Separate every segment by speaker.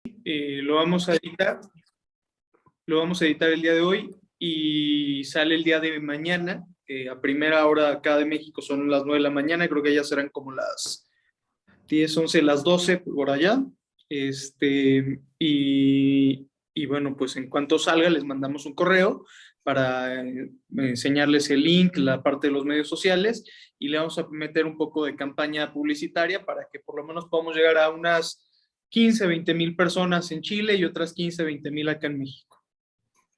Speaker 1: lo vamos a editar. Lo vamos a editar el día de hoy y sale el día de mañana. A primera hora acá de México son las 9 de la mañana. Creo que ya serán como las 10, 11, las 12 por allá. Y bueno, pues en cuanto salga les mandamos un correo para enseñarles el link, la parte de los medios sociales, y le vamos a meter un poco de campaña publicitaria para que por lo menos podamos llegar a unas 15, 20 mil personas en Chile y otras 15, 20 mil acá en México.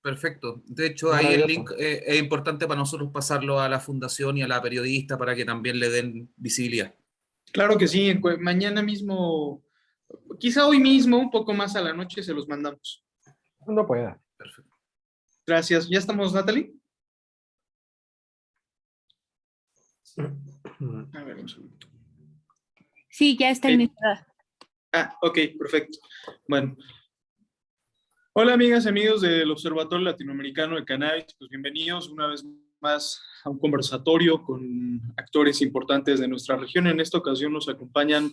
Speaker 2: Perfecto. De hecho, ahí el link es importante para nosotros pasarlo a la fundación y a la periodista para que también le den visibilidad.
Speaker 1: Claro que sí, mañana mismo, quizá hoy mismo, un poco más a la noche, se los mandamos.
Speaker 3: Cuando pueda.
Speaker 2: Perfecto.
Speaker 1: Gracias. ¿Ya estamos, Natalie? A ver, un segundo.
Speaker 4: Sí, ya está iniciada.
Speaker 1: Ok, perfecto. Bueno. Hola, amigas y amigos del Observatorio Latinoamericano de Cannabis. Pues bienvenidos una vez más a un conversatorio con actores importantes de nuestra región. En esta ocasión nos acompañan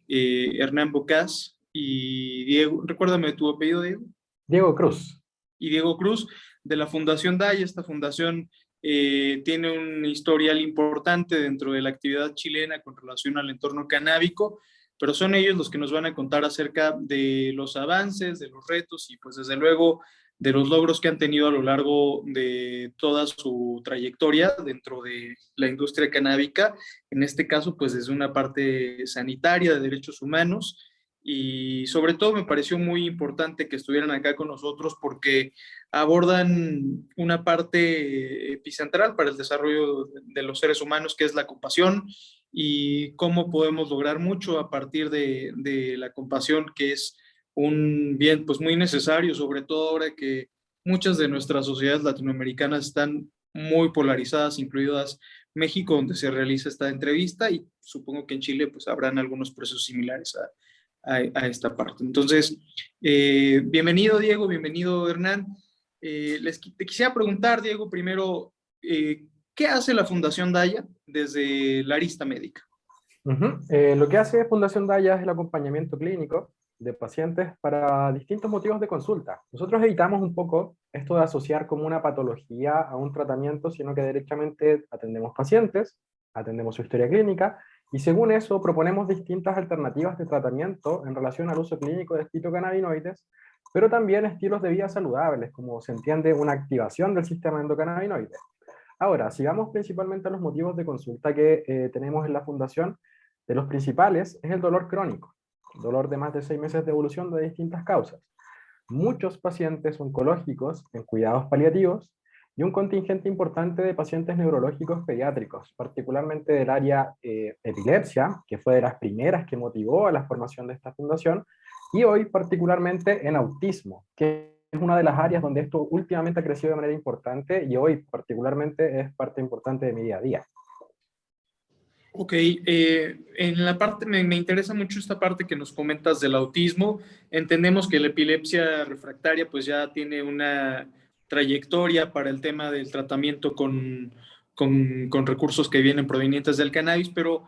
Speaker 1: Hernán Bocas y Diego. Recuérdame tu apellido, Diego.
Speaker 3: Diego Cruz.
Speaker 1: Y Diego Cruz, de la Fundación DAI. Esta fundación tiene un historial importante dentro de la actividad chilena con relación al entorno canábico, pero son ellos los que nos van a contar acerca de los avances, de los retos y pues desde luego de los logros que han tenido a lo largo de toda su trayectoria dentro de la industria canábica, en este caso pues desde una parte sanitaria, de derechos humanos, y sobre todo me pareció muy importante que estuvieran acá con nosotros porque abordan una parte epicentral para el desarrollo de los seres humanos, que es la compasión, y cómo podemos lograr mucho a partir de la compasión, que es un bien pues muy necesario, sobre todo ahora que muchas de nuestras sociedades latinoamericanas están muy polarizadas, incluidas México, donde se realiza esta entrevista, y supongo que en Chile pues habrán algunos procesos similares a esta parte. Entonces, bienvenido Diego, bienvenido Hernán. Te quisiera preguntar, Diego, primero, ¿qué hace la Fundación Daya desde la arista médica?
Speaker 3: Lo que hace Fundación Daya es el acompañamiento clínico de pacientes para distintos motivos de consulta. Nosotros evitamos un poco esto de asociar como una patología a un tratamiento, sino que derechamente atendemos pacientes, atendemos su historia clínica, y según eso proponemos distintas alternativas de tratamiento en relación al uso clínico de fitocannabinoides, pero también estilos de vida saludables, como se entiende una activación del sistema endocannabinoide. Ahora, si vamos principalmente a los motivos de consulta que tenemos en la fundación, de los principales es el dolor crónico, dolor de más de 6 meses de evolución de distintas causas. Muchos pacientes oncológicos en cuidados paliativos y un contingente importante de pacientes neurológicos pediátricos, particularmente del área epilepsia, que fue de las primeras que motivó a la formación de esta fundación, y hoy particularmente en autismo, que es una de las áreas donde esto últimamente ha crecido de manera importante y hoy particularmente es parte importante de mi día a día.
Speaker 1: Ok, en la parte, me interesa mucho esta parte que nos comentas del autismo. Entendemos que la epilepsia refractaria pues ya tiene una trayectoria para el tema del tratamiento con recursos que vienen provenientes del cannabis, pero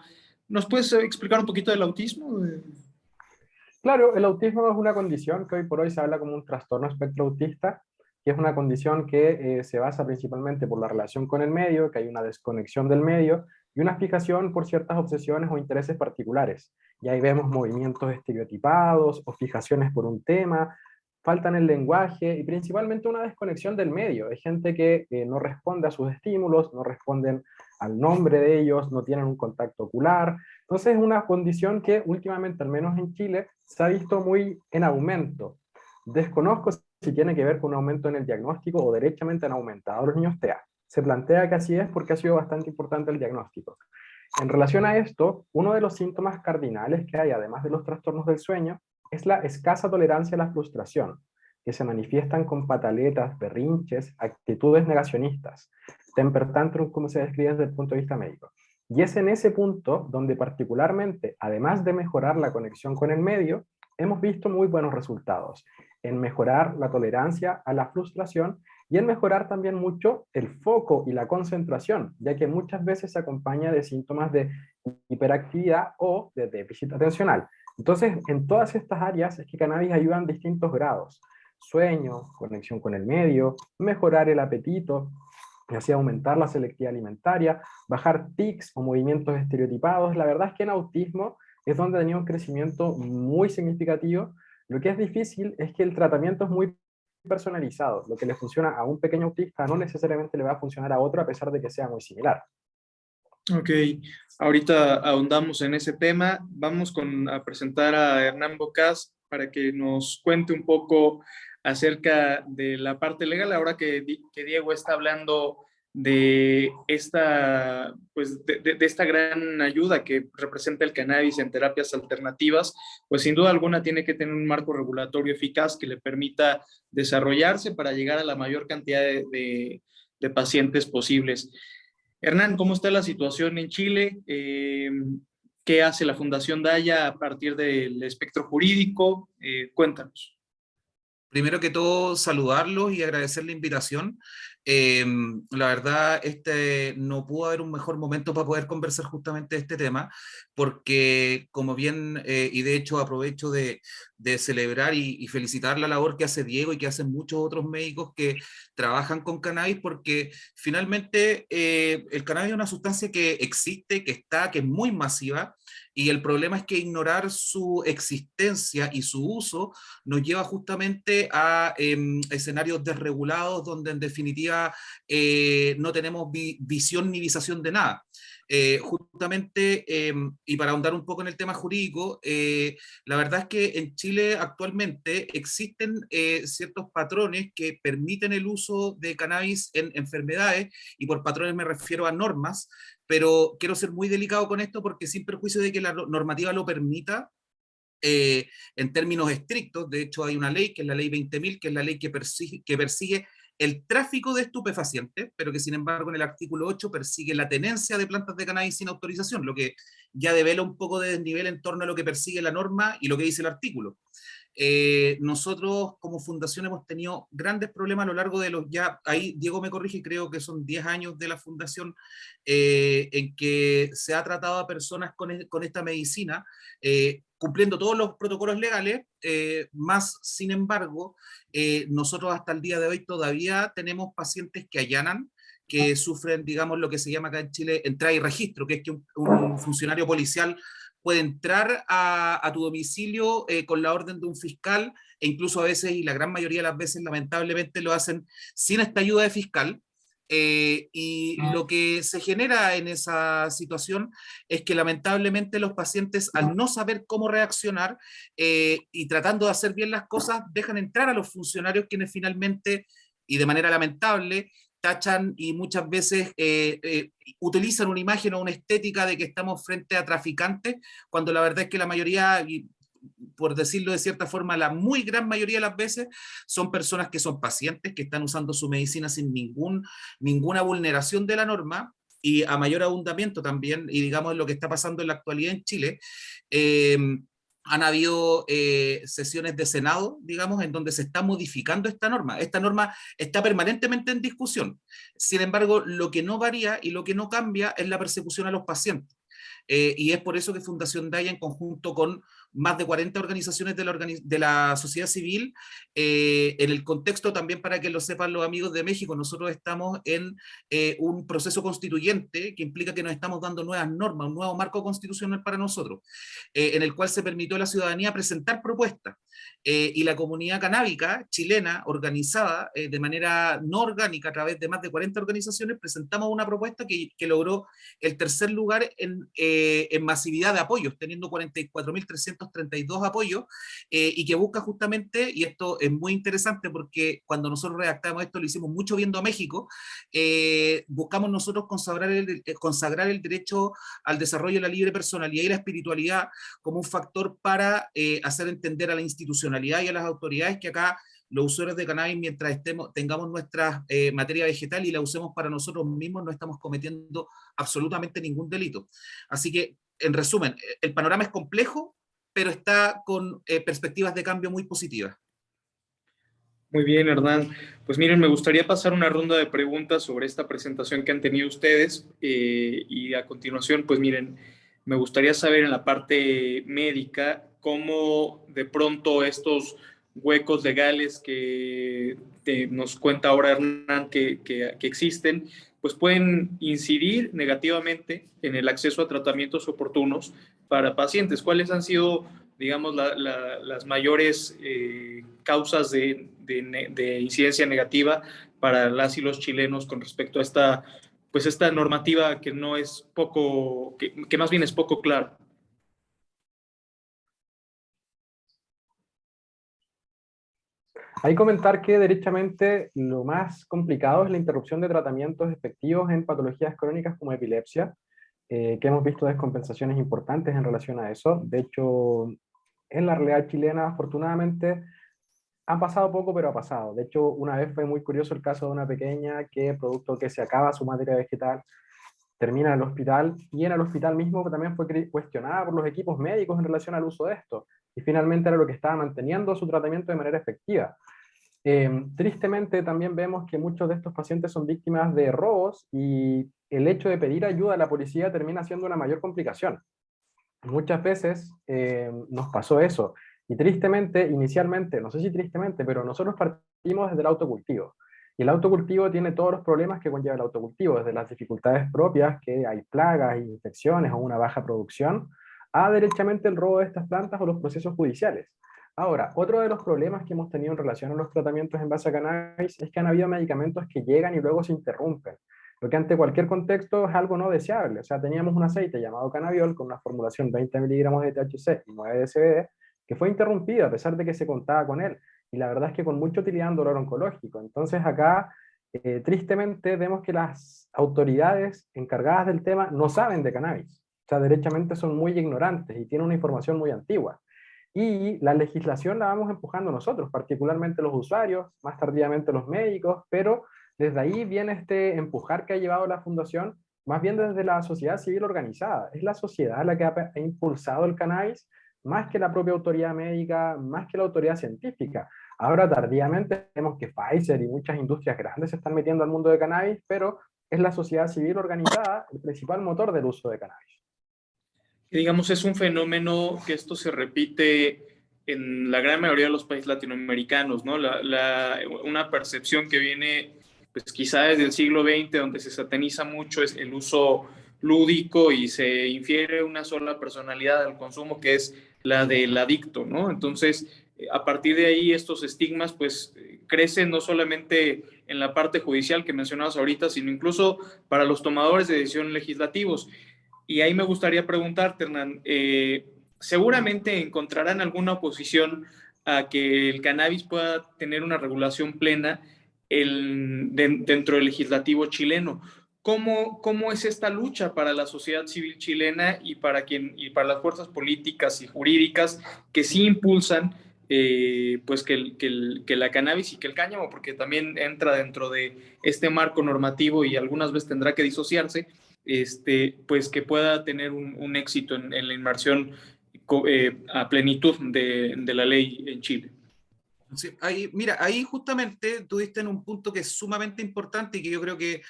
Speaker 1: ¿nos puedes explicar un poquito del autismo?
Speaker 3: Claro, el autismo es una condición que hoy por hoy se habla como un trastorno espectro autista, que es una condición que se basa principalmente por la relación con el medio, que hay una desconexión del medio y una fijación por ciertas obsesiones o intereses particulares. Y ahí vemos movimientos estereotipados o fijaciones por un tema, falta en el lenguaje y principalmente una desconexión del medio. Hay gente que no responde a sus estímulos, no responden al nombre de ellos, no tienen un contacto ocular. Entonces es una condición que últimamente, al menos en Chile, se ha visto muy en aumento. Desconozco si tiene que ver con un aumento en el diagnóstico o derechamente han aumentado los niños TEA. Se plantea que así es porque ha sido bastante importante el diagnóstico. En relación a esto, uno de los síntomas cardinales que hay, además de los trastornos del sueño, es la escasa tolerancia a la frustración, que se manifiestan con pataletas, berrinches, actitudes negacionistas, temper tantrum, como se describe desde el punto de vista médico. Y es en ese punto donde particularmente, además de mejorar la conexión con el medio, hemos visto muy buenos resultados en mejorar la tolerancia a la frustración y en mejorar también mucho el foco y la concentración, ya que muchas veces se acompaña de síntomas de hiperactividad o de déficit atencional. Entonces, en todas estas áreas es que cannabis ayuda en distintos grados. Sueño, conexión con el medio, mejorar el apetito, y así aumentar la selectividad alimentaria, bajar tics o movimientos estereotipados. La verdad es que en autismo es donde ha tenido un crecimiento muy significativo. Lo que es difícil es que el tratamiento es muy personalizado. Lo que le funciona a un pequeño autista no necesariamente le va a funcionar a otro a pesar de que sea muy similar.
Speaker 1: Ok, ahorita ahondamos en ese tema. Vamos a presentar a Hernán Bocas para que nos cuente un poco acerca de la parte legal, ahora que Diego está hablando de esta, pues, de esta gran ayuda que representa el cannabis en terapias alternativas, pues sin duda alguna tiene que tener un marco regulatorio eficaz que le permita desarrollarse para llegar a la mayor cantidad de pacientes posibles. Hernán, ¿cómo está la situación en Chile? ¿Qué hace la Fundación Daya a partir del espectro jurídico? Cuéntanos.
Speaker 2: Primero que todo, saludarlos y agradecer la invitación. La verdad, no pudo haber un mejor momento para poder conversar justamente de este tema, porque como bien, y de hecho aprovecho de celebrar y felicitar la labor que hace Diego y que hacen muchos otros médicos que trabajan con cannabis, porque finalmente el cannabis es una sustancia que existe, que está, que es muy masiva, y el problema es que ignorar su existencia y su uso nos lleva justamente a escenarios desregulados donde en definitiva no tenemos visión ni visación de nada. Justamente, y para ahondar un poco en el tema jurídico, la verdad es que en Chile actualmente existen ciertos patrones que permiten el uso de cannabis en enfermedades, y por patrones me refiero a normas, pero quiero ser muy delicado con esto porque sin perjuicio de que la normativa lo permita, en términos estrictos. De hecho, hay una ley, que es la ley 20.000, que es la ley que persigue el tráfico de estupefacientes, pero que sin embargo en el artículo 8 persigue la tenencia de plantas de cannabis sin autorización, lo que ya devela un poco de desnivel en torno a lo que persigue la norma y lo que dice el artículo. Nosotros como fundación hemos tenido grandes problemas a lo largo de ahí Diego me corrige, creo que son 10 años de la fundación, en que se ha tratado a personas con esta medicina, cumpliendo todos los protocolos legales, más sin embargo, nosotros hasta el día de hoy todavía tenemos pacientes que allanan, que sufren, digamos, lo que se llama acá en Chile entrada y registro, que es que un funcionario policial puede entrar a tu domicilio con la orden de un fiscal, e incluso a veces, y la gran mayoría de las veces, lamentablemente, lo hacen sin esta ayuda de fiscal. Y lo que se genera en esa situación es que lamentablemente los pacientes, al no saber cómo reaccionar y tratando de hacer bien las cosas, dejan entrar a los funcionarios, quienes finalmente, y de manera lamentable, tachan y muchas veces utilizan una imagen o una estética de que estamos frente a traficantes, cuando la verdad es que la mayoría, y por decirlo de cierta forma, la muy gran mayoría de las veces son personas que son pacientes, que están usando su medicina sin ninguna vulneración de la norma, y a mayor abundamiento también, y digamos lo que está pasando en la actualidad en Chile, eh, han habido sesiones de Senado, digamos, en donde se está modificando esta norma. Esta norma está permanentemente en discusión. Sin embargo, lo que no varía y lo que no cambia es la persecución a los pacientes. Y es por eso que Fundación Daya, en conjunto con más de 40 organizaciones de la sociedad civil, en el contexto también, para que lo sepan los amigos de México, nosotros estamos en un proceso constituyente que implica que nos estamos dando nuevas normas, un nuevo marco constitucional para nosotros, en el cual se permitió a la ciudadanía presentar propuestas. Y la comunidad canábica chilena, organizada de manera no orgánica a través de más de 40 organizaciones, presentamos una propuesta que logró el tercer lugar en masividad de apoyos, teniendo 44.332 apoyos, y que busca justamente, y esto es muy interesante porque cuando nosotros redactamos esto lo hicimos mucho viendo a México, buscamos nosotros consagrar el derecho al desarrollo de la libre personalidad y la espiritualidad como un factor para hacer entender a la institucionalidad y a las autoridades que acá los usuarios de cannabis, mientras tengamos nuestra materia vegetal y la usemos para nosotros mismos, no estamos cometiendo absolutamente ningún delito. Así que, en resumen, el panorama es complejo, pero está con perspectivas de cambio muy positivas.
Speaker 1: Muy bien, Hernán. Pues miren, me gustaría pasar una ronda de preguntas sobre esta presentación que han tenido ustedes, y a continuación, pues miren, me gustaría saber en la parte médica cómo de pronto estos huecos legales que nos cuenta ahora Hernán que existen, pues pueden incidir negativamente en el acceso a tratamientos oportunos para pacientes. ¿Cuáles han sido, digamos, las mayores causas de incidencia negativa para las y los chilenos con respecto a esta normativa que no es poco, que más bien es poco clara?
Speaker 3: Hay que comentar que derechamente lo más complicado es la interrupción de tratamientos efectivos en patologías crónicas como epilepsia, que hemos visto descompensaciones importantes en relación a eso. De hecho, en la realidad chilena, afortunadamente, ha pasado poco, pero ha pasado. De hecho, una vez fue muy curioso el caso de una pequeña que, producto que se acaba su materia vegetal, termina en el hospital, y en el hospital mismo también fue cuestionada por los equipos médicos en relación al uso de esto, y finalmente era lo que estaba manteniendo su tratamiento de manera efectiva. Tristemente también vemos que muchos de estos pacientes son víctimas de robos, y el hecho de pedir ayuda a la policía termina siendo una mayor complicación. Muchas veces nos pasó eso, y tristemente, inicialmente, no sé si tristemente, pero nosotros partimos desde el autocultivo. Y el autocultivo tiene todos los problemas que conlleva el autocultivo, desde las dificultades propias, que hay plagas, infecciones o una baja producción, a derechamente el robo de estas plantas o los procesos judiciales. Ahora, otro de los problemas que hemos tenido en relación a los tratamientos en base a cannabis es que han habido medicamentos que llegan y luego se interrumpen, lo que ante cualquier contexto es algo no deseable. O sea, teníamos un aceite llamado cannabiol con una formulación 20 miligramos de THC y 9 de CBD, que fue interrumpido a pesar de que se contaba con él. Y la verdad es que con mucha utilidad en dolor oncológico. Entonces acá, tristemente, vemos que las autoridades encargadas del tema no saben de cannabis. O sea, derechamente son muy ignorantes y tienen una información muy antigua. Y la legislación la vamos empujando nosotros, particularmente los usuarios, más tardíamente los médicos, pero desde ahí viene este empujar que ha llevado la fundación, más bien desde la sociedad civil organizada. Es la sociedad la que ha impulsado el cannabis, más que la propia autoridad médica, más que la autoridad científica. Ahora tardíamente vemos que Pfizer y muchas industrias grandes se están metiendo al mundo de cannabis, pero es la sociedad civil organizada el principal motor del uso de cannabis.
Speaker 1: Digamos, es un fenómeno que esto se repite en la gran mayoría de los países latinoamericanos, ¿no? Una percepción que viene, pues quizá desde el siglo XX, donde se sataniza mucho es el uso lúdico y se infiere una sola personalidad al consumo, que es la del adicto, ¿no? Entonces, a partir de ahí, estos estigmas, pues, crecen no solamente en la parte judicial que mencionabas ahorita, sino incluso para los tomadores de decisiones legislativos. Y ahí me gustaría preguntarte, Hernán, seguramente encontrarán alguna oposición a que el cannabis pueda tener una regulación plena dentro del legislativo chileno. ¿Cómo es esta lucha para la sociedad civil chilena y para las fuerzas políticas y jurídicas que sí impulsan pues que la cannabis y que el cáñamo, porque también entra dentro de este marco normativo y algunas veces tendrá que disociarse, pues que pueda tener un éxito en la inmersión a plenitud de la ley en Chile?
Speaker 2: Sí, ahí, mira, ahí justamente tuviste en un punto que es sumamente importante y que yo creo que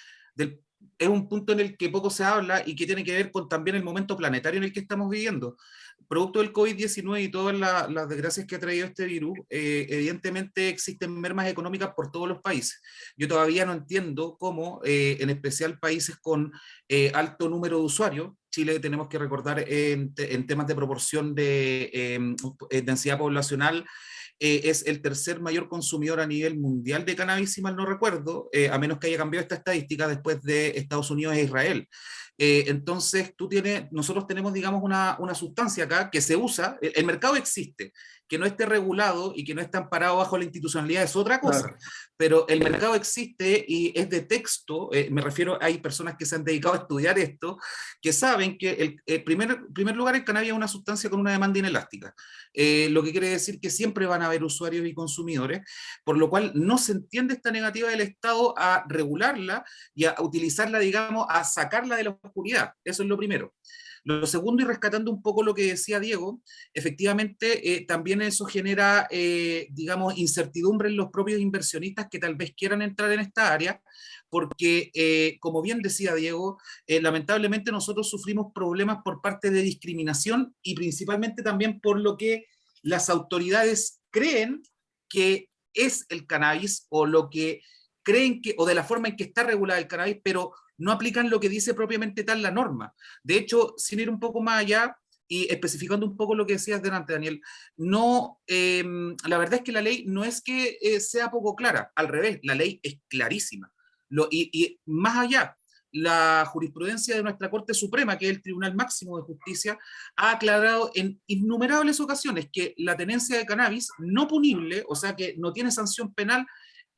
Speaker 2: es un punto en el que poco se habla y que tiene que ver con también el momento planetario en el que estamos viviendo. Producto del COVID-19 y todas las desgracias que ha traído este virus, evidentemente existen mermas económicas por todos los países. Yo todavía no entiendo cómo, en especial países con alto número de usuarios, Chile tenemos que recordar en temas de proporción de densidad poblacional, es el tercer mayor consumidor a nivel mundial de cannabis, si mal no recuerdo, a menos que haya cambiado esta estadística después de Estados Unidos e Israel. Entonces, nosotros tenemos, digamos, una sustancia acá que se usa, el mercado existe, que no esté regulado y que no esté amparado bajo la institucionalidad es otra cosa, claro. Pero el mercado existe y es de texto, me refiero, hay personas que se han dedicado a estudiar esto, que saben que en primer lugar el cannabis es una sustancia con una demanda inelástica, lo que quiere decir que siempre van a haber usuarios y consumidores, por lo cual no se entiende esta negativa del Estado a regularla y a utilizarla, digamos, a sacarla de la oscuridad. Eso es lo primero. Lo segundo, y rescatando un poco lo que decía Diego, efectivamente también eso genera, digamos, incertidumbre en los propios inversionistas que tal vez quieran entrar en esta área, porque, como bien decía Diego, lamentablemente nosotros sufrimos problemas por parte de discriminación y principalmente también por lo que las autoridades creen que es el cannabis o lo que creen que, o de la forma en que está regulada el cannabis, pero no aplican lo que dice propiamente tal la norma. De hecho, sin ir un poco más allá y especificando un poco lo que decías delante, Daniel, no, la verdad es que la ley no es que sea poco clara, al revés, la ley es clarísima. Y más allá, la jurisprudencia de nuestra Corte Suprema, que es el Tribunal Máximo de Justicia, ha aclarado en innumerables ocasiones que la tenencia de cannabis no punible, o sea que no tiene sanción penal,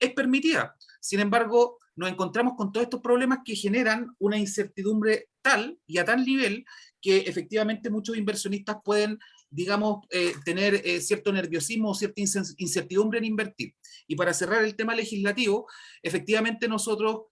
Speaker 2: es permitida. Sin embargo, nos encontramos con todos estos problemas que generan una incertidumbre tal y a tal nivel que efectivamente muchos inversionistas pueden, digamos, tener cierto nerviosismo o cierta incertidumbre en invertir. Y para cerrar el tema legislativo, efectivamente nosotros,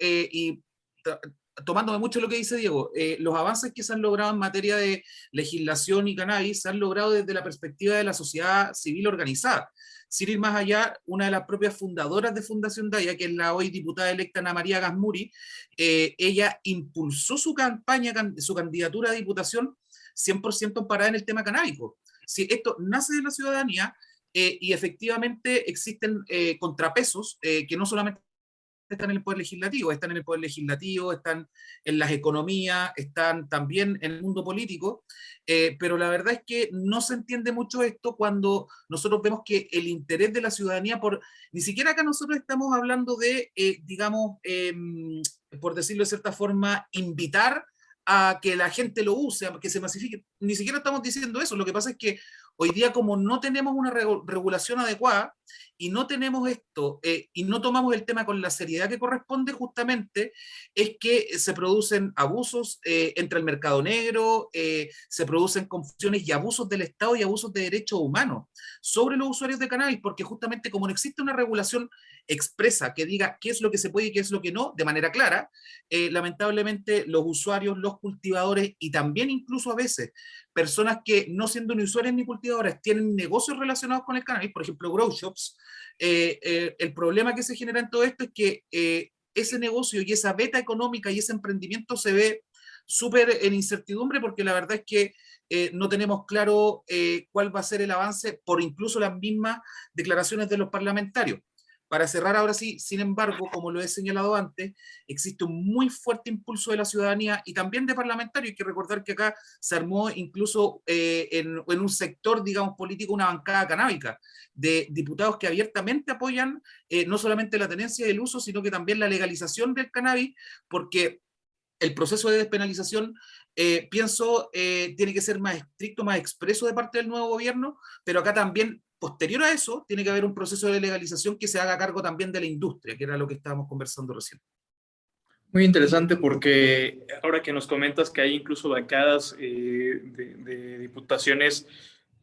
Speaker 2: tomándome mucho lo que dice Diego, los avances que se han logrado en materia de legislación y cannabis se han logrado desde la perspectiva de la sociedad civil organizada. Sin ir más allá, una de las propias fundadoras de Fundación Daya, que es la hoy diputada electa Ana María Gasmuri, ella impulsó su campaña, su candidatura a diputación 100% amparada en el tema canábico. Si esto nace de la ciudadanía y efectivamente existen contrapesos que no solamente están en el Poder Legislativo, están en el Poder Legislativo, están en las economías, están también en el mundo político, pero la verdad es que no se entiende mucho esto cuando nosotros vemos que el interés de la ciudadanía ni siquiera acá nosotros estamos hablando de, digamos, por decirlo de cierta forma, invitar a que la gente lo use, a que se masifique, ni siquiera estamos diciendo eso, lo que pasa es que hoy día como no tenemos una regulación adecuada, y no tenemos esto, y no tomamos el tema con la seriedad que corresponde, justamente es que se producen abusos, entra el mercado negro, se producen confusiones y abusos del Estado y abusos de derechos humanos sobre los usuarios de cannabis, porque justamente como no existe una regulación expresa que diga qué es lo que se puede y qué es lo que no, de manera clara, lamentablemente los usuarios, los cultivadores y también incluso a veces personas que no siendo ni usuarios ni cultivadores tienen negocios relacionados con el cannabis, por ejemplo grow shops, el problema que se genera en todo esto es que ese negocio y esa beta económica y ese emprendimiento se ve súper en incertidumbre porque la verdad es que no tenemos claro cuál va a ser el avance por incluso las mismas declaraciones de los parlamentarios. Para cerrar ahora sí, sin embargo, como lo he señalado antes, existe un muy fuerte impulso de la ciudadanía y también de parlamentarios. Hay que recordar que acá se armó incluso en un sector, digamos, político, una bancada canábica de diputados que abiertamente apoyan no solamente la tenencia y el uso, sino que también la legalización del cannabis, porque el proceso de despenalización, pienso, tiene que ser más estricto, más expreso de parte del nuevo gobierno, pero acá también, posterior a eso, tiene que haber un proceso de legalización que se haga cargo también de la industria, que era lo que estábamos conversando recién.
Speaker 1: Muy interesante porque ahora que nos comentas que hay incluso bancadas de diputaciones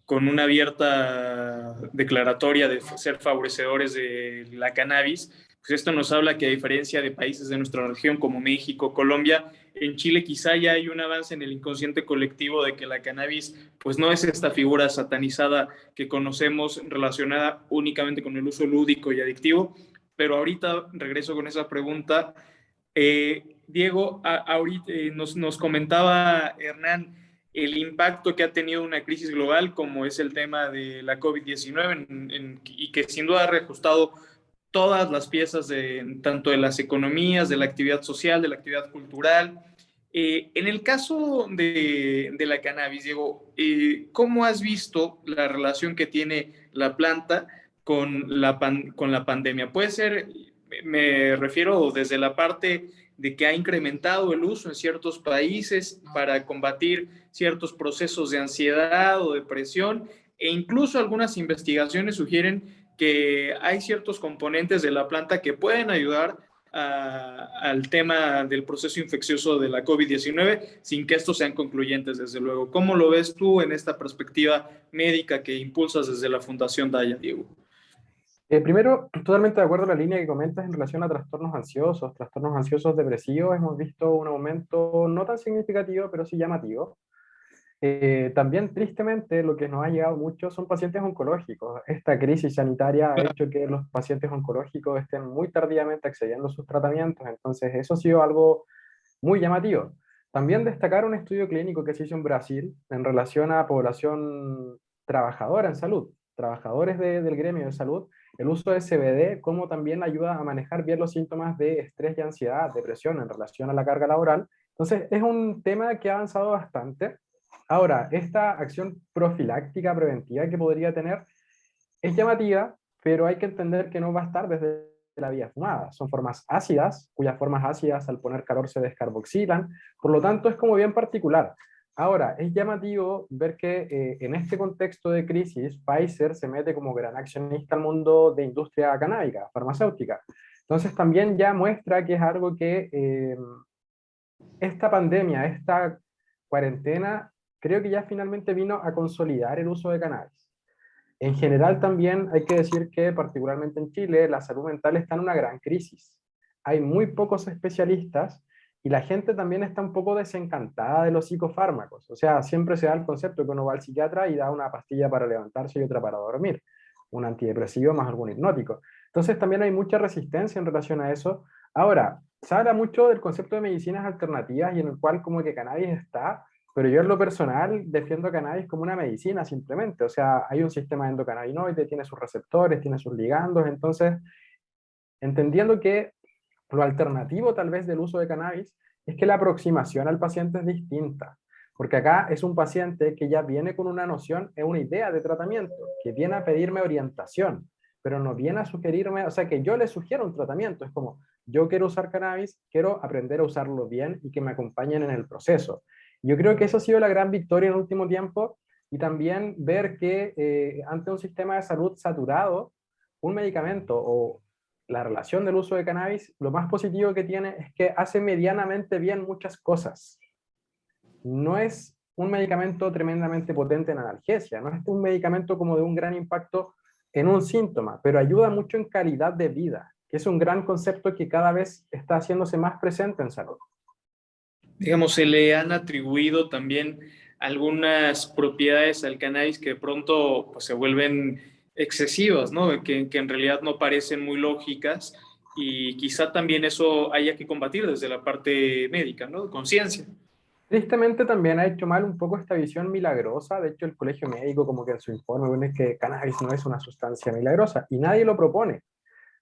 Speaker 1: con una abierta declaratoria de ser favorecedores de la cannabis, pues esto nos habla que a diferencia de países de nuestra región como México, Colombia, en Chile quizá ya hay un avance en el inconsciente colectivo de que la cannabis pues no es esta figura satanizada que conocemos relacionada únicamente con el uso lúdico y adictivo, pero ahorita regreso con esa pregunta. Diego, ahorita nos comentaba Hernán el impacto que ha tenido una crisis global como es el tema de la COVID-19 y que sin duda ha reajustado todas las piezas tanto de las economías, de la actividad social, de la actividad cultural. En el caso de la cannabis, Diego, ¿cómo has visto la relación que tiene la planta con la pandemia? Puede ser, me refiero desde la parte de que ha incrementado el uso en ciertos países para combatir ciertos procesos de ansiedad o depresión, e incluso algunas investigaciones sugieren que hay ciertos componentes de la planta que pueden ayudar al tema del proceso infeccioso de la COVID-19 sin que estos sean concluyentes, desde luego. ¿Cómo lo ves tú en esta perspectiva médica que impulsas desde la Fundación Daya, Diego?
Speaker 3: Primero, totalmente de acuerdo con la línea que comentas en relación a trastornos ansiosos depresivos. Hemos visto un aumento no tan significativo, pero sí llamativo. También, tristemente, lo que nos ha llegado mucho son pacientes oncológicos. Esta crisis sanitaria ha hecho que los pacientes oncológicos estén muy tardíamente accediendo a sus tratamientos, entonces eso ha sido algo muy llamativo. También destacar un estudio clínico que se hizo en Brasil en relación a población trabajadora en salud, trabajadores del gremio de salud, el uso de CBD, cómo también ayuda a manejar bien los síntomas de estrés y ansiedad, depresión en relación a la carga laboral. Entonces, es un tema que ha avanzado bastante. Ahora, esta acción profiláctica preventiva que podría tener es llamativa, pero hay que entender que no va a estar desde la vía fumada. Son formas ácidas, cuyas formas ácidas al poner calor se descarboxilan, por lo tanto es como bien particular. Ahora, es llamativo ver que en este contexto de crisis, Pfizer se mete como gran accionista al mundo de industria canábica, farmacéutica. Entonces también ya muestra que es algo que esta pandemia, esta cuarentena, creo que ya finalmente vino a consolidar el uso de cannabis. En general también hay que decir que particularmente en Chile la salud mental está en una gran crisis. Hay muy pocos especialistas y la gente también está un poco desencantada de los psicofármacos. O sea, siempre se da el concepto que uno va al psiquiatra y da una pastilla para levantarse y otra para dormir, un antidepresivo más algún hipnótico. Entonces también hay mucha resistencia en relación a eso. Ahora, se habla mucho del concepto de medicinas alternativas y en el cual como que cannabis está, pero yo en lo personal defiendo cannabis como una medicina simplemente. O sea, hay un sistema endocannabinoide, tiene sus receptores, tiene sus ligandos, entonces entendiendo que lo alternativo tal vez del uso de cannabis es que la aproximación al paciente es distinta, porque acá es un paciente que ya viene con una noción, es una idea de tratamiento, que viene a pedirme orientación, pero no viene a sugerirme, o sea, que yo le sugiero un tratamiento, es como, yo quiero usar cannabis, quiero aprender a usarlo bien y que me acompañen en el proceso. Yo creo que eso ha sido la gran victoria en el último tiempo y también ver que ante un sistema de salud saturado, un medicamento o la relación del uso de cannabis, lo más positivo que tiene es que hace medianamente bien muchas cosas. No es un medicamento tremendamente potente en analgesia, no es un medicamento como de un gran impacto en un síntoma, pero ayuda mucho en calidad de vida, que es un gran concepto que cada vez está haciéndose más presente en salud.
Speaker 1: Digamos, se le han atribuido también algunas propiedades al cannabis que de pronto pues, se vuelven excesivas, ¿no? Que en realidad no parecen muy lógicas y quizá también eso haya que combatir desde la parte médica, ¿no? Conciencia.
Speaker 3: Tristemente también ha hecho mal un poco esta visión milagrosa. De hecho, el colegio médico como que en su informe pone que cannabis no es una sustancia milagrosa y nadie lo propone.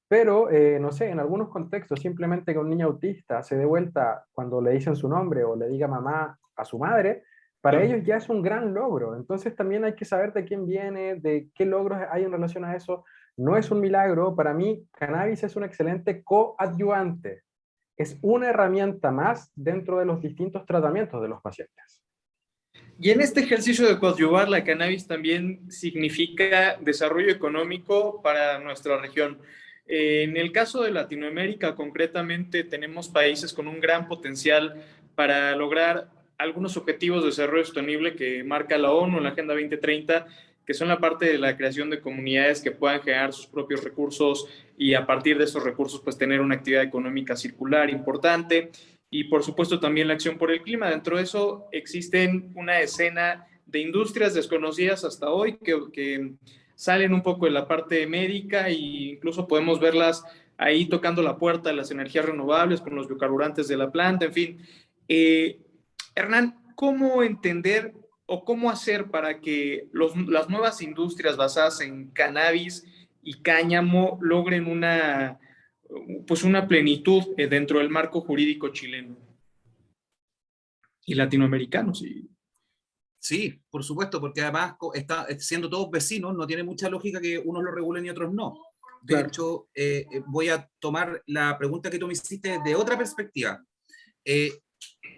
Speaker 3: Pero, no sé, en algunos contextos, simplemente que un niño autista se dé vuelta cuando le dicen su nombre o le diga mamá a su madre, para ellos ya es un gran logro. Entonces también hay que saber de quién viene, de qué logros hay en relación a eso. No es un milagro. Para mí, cannabis es un excelente coadyuvante. Es una herramienta más dentro de los distintos tratamientos de los pacientes.
Speaker 1: Y en este ejercicio de coadyuvar, la cannabis también significa desarrollo económico para nuestra región. En el caso de Latinoamérica, concretamente, tenemos países con un gran potencial para lograr algunos objetivos de desarrollo sostenible que marca la ONU en la Agenda 2030, que son la parte de la creación de comunidades que puedan generar sus propios recursos y a partir de esos recursos, pues tener una actividad económica circular importante y por supuesto también la acción por el clima. Dentro de eso existen una decena de industrias desconocidas hasta hoy que salen un poco de la parte médica e incluso podemos verlas ahí tocando la puerta de las energías renovables con los biocarburantes de la planta, en fin. Hernán, ¿cómo entender o cómo hacer para que las nuevas industrias basadas en cannabis y cáñamo logren pues una plenitud dentro del marco jurídico chileno y latinoamericano? Sí.
Speaker 2: Sí, por supuesto, porque además siendo todos vecinos, no tiene mucha lógica que unos lo regulen y otros no. De
Speaker 1: Claro.
Speaker 2: hecho, voy a tomar la pregunta que tú me hiciste de otra perspectiva.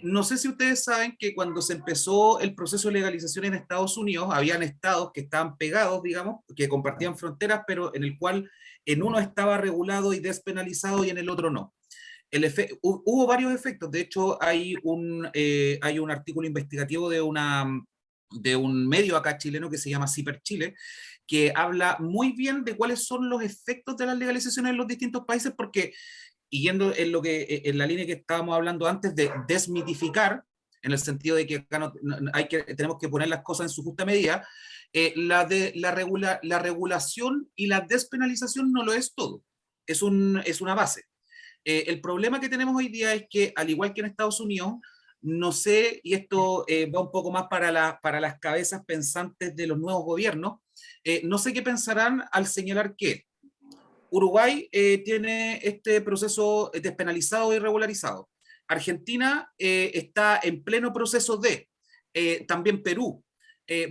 Speaker 2: No sé si ustedes saben que cuando se empezó el proceso de legalización en Estados Unidos, habían estados que estaban pegados, digamos, que compartían fronteras, pero en el cual en uno estaba regulado y despenalizado y en el otro no. Hubo varios efectos. De hecho, hay un artículo investigativo de un medio acá chileno que se llama CIPER Chile, que habla muy bien de cuáles son los efectos de las legalizaciones en los distintos países, porque, y yendo en la línea que estábamos hablando antes de desmitificar, en el sentido de que acá tenemos que poner las cosas en su justa medida. La regulación y la despenalización no lo es todo, es una base. El problema que tenemos hoy día es que, al igual que en Estados Unidos, no sé, y esto va un poco más para las cabezas pensantes de los nuevos gobiernos, no sé qué pensarán al señalar que Uruguay tiene este proceso despenalizado y regularizado. Argentina está en pleno proceso también Perú.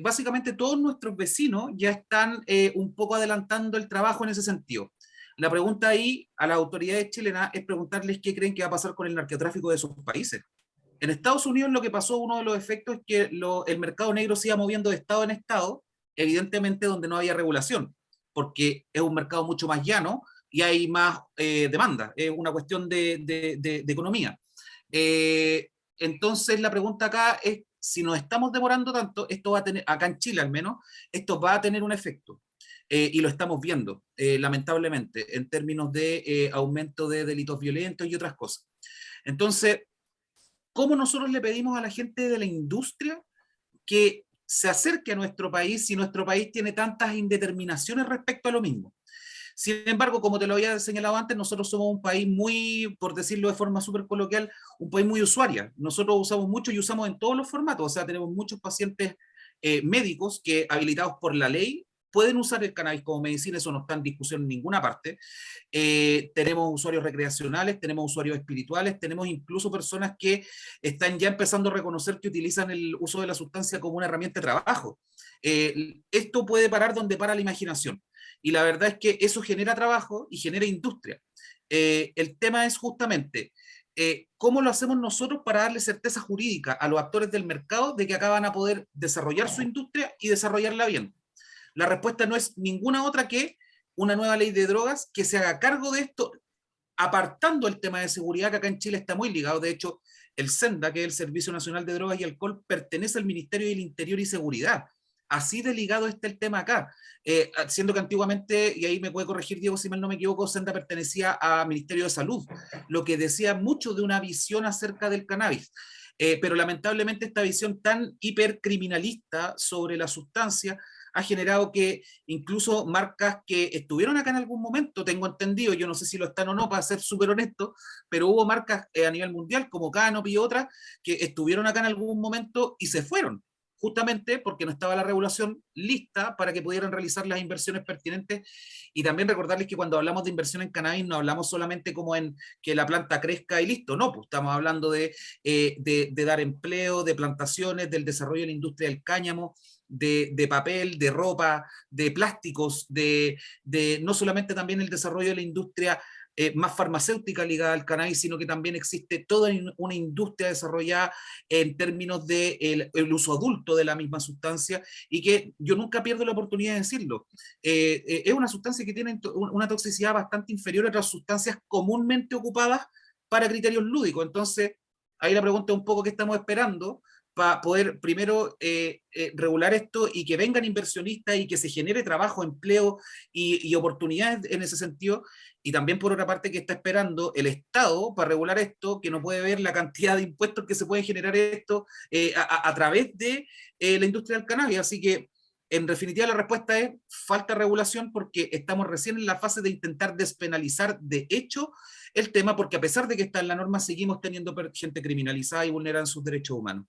Speaker 2: Básicamente todos nuestros vecinos ya están un poco adelantando el trabajo en ese sentido. La pregunta ahí a las autoridades chilenas es preguntarles qué creen que va a pasar con el narcotráfico de esos países. En Estados Unidos lo que pasó, uno de los efectos es que el mercado negro se iba moviendo de estado en estado, evidentemente donde no había regulación, porque es un mercado mucho más llano y hay más demanda, es una cuestión de economía. Entonces la pregunta acá es, si nos estamos demorando tanto, esto va a tener, acá en Chile al menos, esto va a tener un efecto. Y lo estamos viendo, lamentablemente, en términos de aumento de delitos violentos y otras cosas. Entonces, ¿cómo nosotros le pedimos a la gente de la industria que se acerque a nuestro país si nuestro país tiene tantas indeterminaciones respecto a lo mismo? Sin embargo, como te lo había señalado antes, nosotros somos un país muy, por decirlo de forma súper coloquial, un país muy usuaria. Nosotros usamos mucho y usamos en todos los formatos, o sea, tenemos muchos pacientes médicos que, habilitados por la ley, pueden usar el cannabis como medicina, eso no está en discusión en ninguna parte. Tenemos usuarios recreacionales, tenemos usuarios espirituales, tenemos incluso personas que están ya empezando a reconocer que utilizan el uso de la sustancia como una herramienta de trabajo. Esto puede parar donde para la imaginación. Y la verdad es que eso genera trabajo y genera industria. El tema es justamente cómo lo hacemos nosotros para darle certeza jurídica a los actores del mercado de que acá van a poder desarrollar su industria y desarrollarla bien. La respuesta no es ninguna otra que una nueva ley de drogas que se haga cargo de esto, apartando el tema de seguridad, que acá en Chile está muy ligado. De hecho, el SENDA, que es el Servicio Nacional de Drogas y Alcohol, pertenece al Ministerio del Interior y Seguridad. Así de ligado está el tema acá. Siendo que antiguamente, y ahí me puede corregir Diego si mal no me equivoco, SENDA pertenecía al Ministerio de Salud, lo que decía mucho de una visión acerca del cannabis. Pero lamentablemente esta visión tan hipercriminalista sobre la sustancia ha generado que incluso marcas que estuvieron acá en algún momento, tengo entendido, yo no sé si lo están o no, para ser súper honesto, pero hubo marcas a nivel mundial como Canopy y otras que estuvieron acá en algún momento y se fueron, justamente porque no estaba la regulación lista para que pudieran realizar las inversiones pertinentes. Y también recordarles que cuando hablamos de inversión en cannabis no hablamos solamente como en que la planta crezca y listo, no, pues estamos hablando de dar empleo, de plantaciones, del desarrollo de la industria del cáñamo, de papel, de ropa, de plásticos, no solamente también el desarrollo de la industria más farmacéutica ligada al cannabis, sino que también existe toda una industria desarrollada en términos de el uso adulto de la misma sustancia, y que yo nunca pierdo la oportunidad de decirlo. Es una sustancia que tiene una toxicidad bastante inferior a otras sustancias comúnmente ocupadas para criterios lúdicos. Entonces, ahí la pregunta es un poco qué estamos esperando para poder primero regular esto y que vengan inversionistas y que se genere trabajo, empleo y oportunidades en ese sentido. Y también, por otra parte, que está esperando el Estado para regular esto, que no puede ver la cantidad de impuestos que se pueden generar esto a través de la industria del cannabis. Así que, en definitiva, la respuesta es falta de regulación, porque estamos recién en la fase de intentar despenalizar de hecho el tema, porque a pesar de que está en la norma, seguimos teniendo gente criminalizada y vulnerando sus derechos humanos.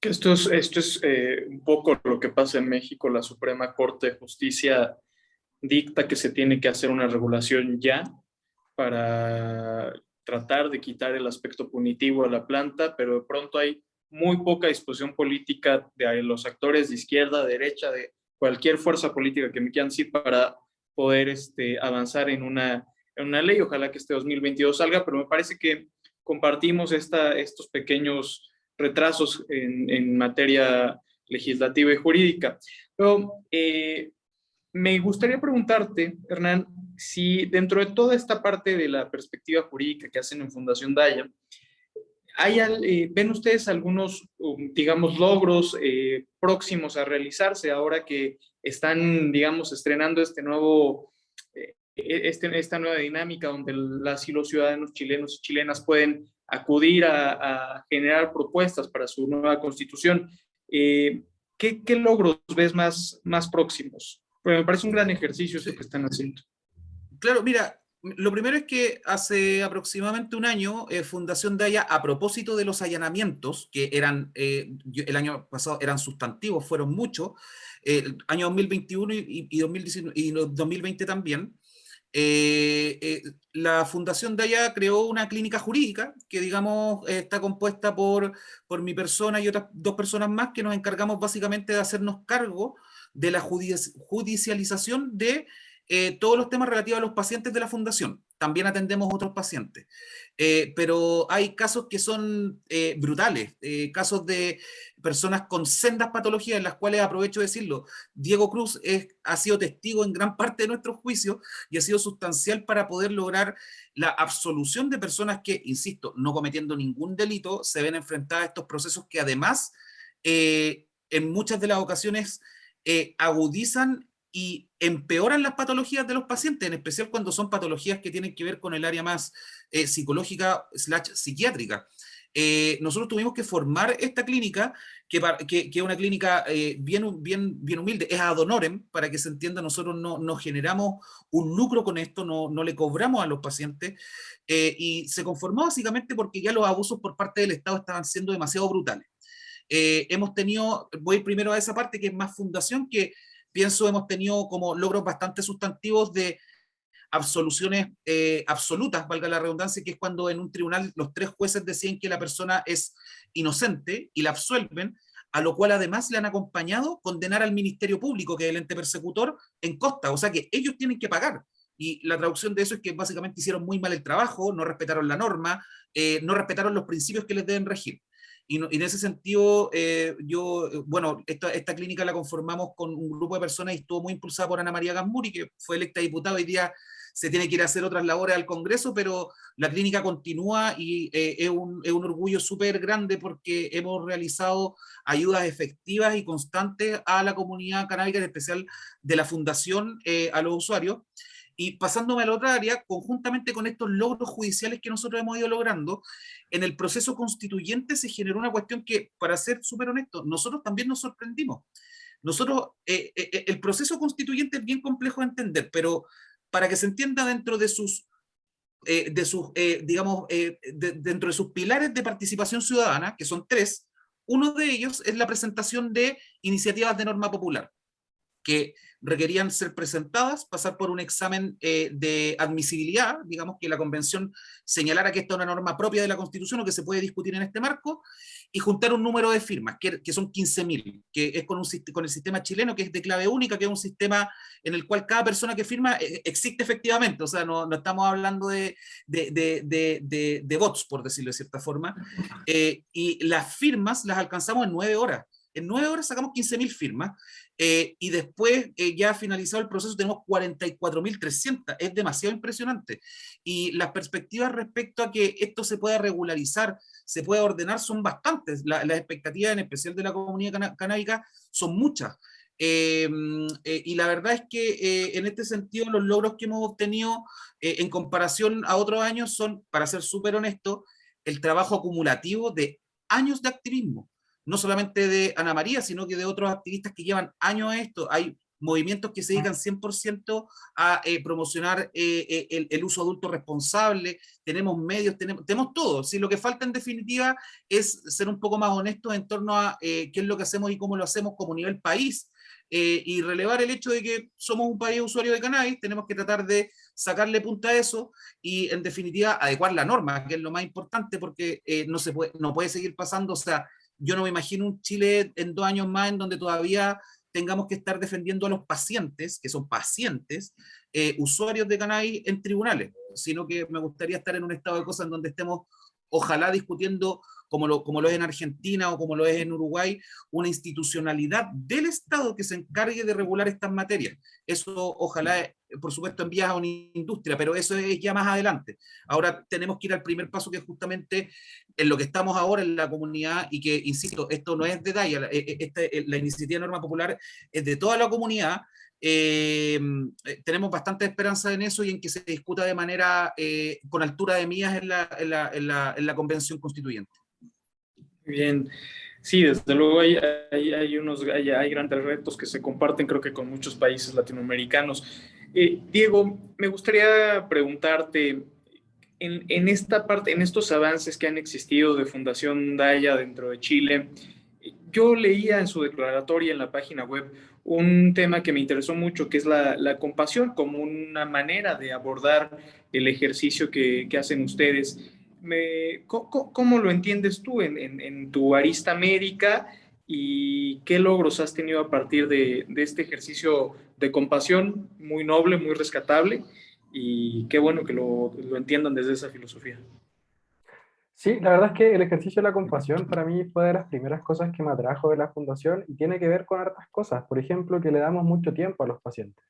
Speaker 1: Que esto es un poco lo que pasa en México. La Suprema Corte de Justicia dicta que se tiene que hacer una regulación ya para tratar de quitar el aspecto punitivo a la planta, pero de pronto hay muy poca disposición política de los actores de izquierda, derecha, de cualquier fuerza política que me quieran decir, para poder avanzar en una ley. Ojalá que este 2022 salga, pero me parece que compartimos estos pequeños retrasos en materia legislativa y jurídica. Pero me gustaría preguntarte, Hernán, si dentro de toda esta parte de la perspectiva jurídica que hacen en Fundación Daya, ¿ven ustedes algunos, digamos, logros próximos a realizarse ahora que están, digamos, estrenando este nuevo esta nueva dinámica donde las y los ciudadanos chilenos y chilenas pueden acudir a generar propuestas para su nueva constitución. ¿Qué logros ves más próximos? Pues me parece un gran ejercicio esto que están haciendo.
Speaker 2: Claro, mira, lo primero es que hace aproximadamente un año, Fundación Daya, a propósito de los allanamientos, que eran, el año pasado eran sustantivos, fueron muchos, año 2021 y 2019, y 2020 también, la Fundación Daya creó una clínica jurídica que, digamos, está compuesta por mi persona y otras 2 personas más que nos encargamos básicamente de hacernos cargo de la judicialización de todos los temas relativos a los pacientes de la fundación. También atendemos otros pacientes. Pero hay casos que son brutales, casos de personas con sendas patologías, en las cuales, aprovecho de decirlo, Diego Cruz ha sido testigo en gran parte de nuestros juicios y ha sido sustancial para poder lograr la absolución de personas que, insisto, no cometiendo ningún delito, se ven enfrentadas a estos procesos que además, en muchas de las ocasiones, agudizan y empeoran las patologías de los pacientes, en especial cuando son patologías que tienen que ver con el área más psicológica / psiquiátrica. Nosotros tuvimos que formar esta clínica, que es una clínica bien humilde, es ad honorem, para que se entienda. Nosotros no generamos un lucro con esto, no le cobramos a los pacientes, y se conformó básicamente porque ya los abusos por parte del Estado estaban siendo demasiado brutales. Hemos tenido, voy primero a esa parte que es más fundación, que pienso hemos tenido como logros bastante sustantivos de absoluciones absolutas, valga la redundancia, que es cuando en un tribunal los 3 jueces deciden que la persona es inocente y la absuelven, a lo cual además le han acompañado condenar al Ministerio Público, que es el ente persecutor, en costa, o sea que ellos tienen que pagar. Y la traducción de eso es que básicamente hicieron muy mal el trabajo, no respetaron la norma, no respetaron los principios que les deben regir. Y en ese sentido, bueno, esta clínica la conformamos con un grupo de personas y estuvo muy impulsada por Ana María Gasmuri, que fue electa diputada. Hoy día se tiene que ir a hacer otras labores al Congreso, pero la clínica continúa y es un orgullo súper grande porque hemos realizado ayudas efectivas y constantes a la comunidad canábica, en especial de la Fundación, a los usuarios. Y pasándome a la otra área, conjuntamente con estos logros judiciales que nosotros hemos ido logrando, en el proceso constituyente se generó una cuestión que, para ser súper honesto, nosotros también nos sorprendimos. Nosotros, el proceso constituyente es bien complejo de entender, pero para que se entienda dentro de sus, digamos, dentro de sus pilares de participación ciudadana, que son 3, uno de ellos es la presentación de iniciativas de norma popular, que requerían ser presentadas, pasar por un examen de admisibilidad, digamos que la convención señalara que esta es una norma propia de la Constitución o que se puede discutir en este marco, y juntar un número de firmas, que son 15.000, que es con el sistema chileno, que es de clave única, que es un sistema en el cual cada persona que firma existe efectivamente, o sea, no estamos hablando de bots, por decirlo de cierta forma, y las firmas las alcanzamos en 9 horas. En 9 horas sacamos 15.000 firmas, y después, ya finalizado el proceso, tenemos 44.300. Es demasiado impresionante. Y las perspectivas respecto a que esto se pueda regularizar, se pueda ordenar, son bastantes. Las expectativas, en especial de la comunidad canábica, son muchas. Y la verdad es que en este sentido los logros que hemos obtenido en comparación a otros años son, para ser súper honesto, el trabajo acumulativo de años de activismo. No solamente de Ana María, sino que de otros activistas que llevan años a esto. Hay movimientos que se dedican 100% a promocionar el uso adulto responsable, tenemos medios, tenemos todo. ¿Sí? Lo que falta en definitiva es ser un poco más honestos en torno a qué es lo que hacemos y cómo lo hacemos como nivel país, y relevar el hecho de que somos un país usuario de cannabis, tenemos que tratar de sacarle punta a eso y en definitiva adecuar la norma, que es lo más importante, porque no puede seguir pasando. O sea, yo no me imagino un Chile en 2 años más en donde todavía tengamos que estar defendiendo a los pacientes, que son pacientes, usuarios de cannabis en tribunales, sino que me gustaría estar en un estado de cosas en donde estemos, ojalá, discutiendo, como lo es en Argentina o como lo es en Uruguay, una institucionalidad del Estado que se encargue de regular estas materias. Eso, ojalá, por supuesto, en vías a una industria, pero eso es ya más adelante. Ahora tenemos que ir al primer paso, que es justamente en lo que estamos ahora en la comunidad, y que, insisto, esto no es de Daya, la iniciativa de norma popular es de toda la comunidad, tenemos bastante esperanza en eso y en que se discuta de manera con altura de miras en la Convención Constituyente.
Speaker 1: Bien, sí, desde luego hay grandes retos que se comparten, creo que con muchos países latinoamericanos. Diego, me gustaría preguntarte, en esta parte, en estos avances que han existido de Fundación Daya dentro de Chile, yo leía en su declaratoria en la página web un tema que me interesó mucho, que es la compasión como una manera de abordar el ejercicio que hacen ustedes. ¿Cómo lo entiendes tú en tu arista médica y qué logros has tenido a partir de este ejercicio de compasión muy noble, muy rescatable? Y qué bueno que lo entiendan desde esa filosofía.
Speaker 3: Sí, la verdad es que el ejercicio de la compasión para mí fue de las primeras cosas que me atrajo de la fundación y tiene que ver con hartas cosas. Por ejemplo, que le damos mucho tiempo a los pacientes.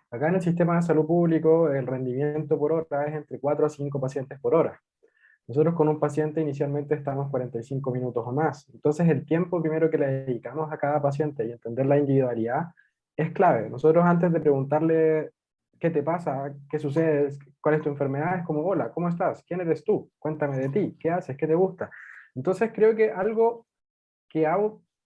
Speaker 3: Acá en el sistema de salud público, el rendimiento por hora es entre 4 a 5 pacientes por hora. Nosotros con un paciente inicialmente estamos 45 minutos o más. Entonces el tiempo primero que le dedicamos a cada paciente y entender la individualidad es clave. Nosotros antes de preguntarle qué te pasa, qué sucede, cuál es tu enfermedad, es como, hola, ¿cómo estás? ¿Quién eres tú? Cuéntame de ti, ¿qué haces? ¿Qué te gusta? Entonces creo que algo que ha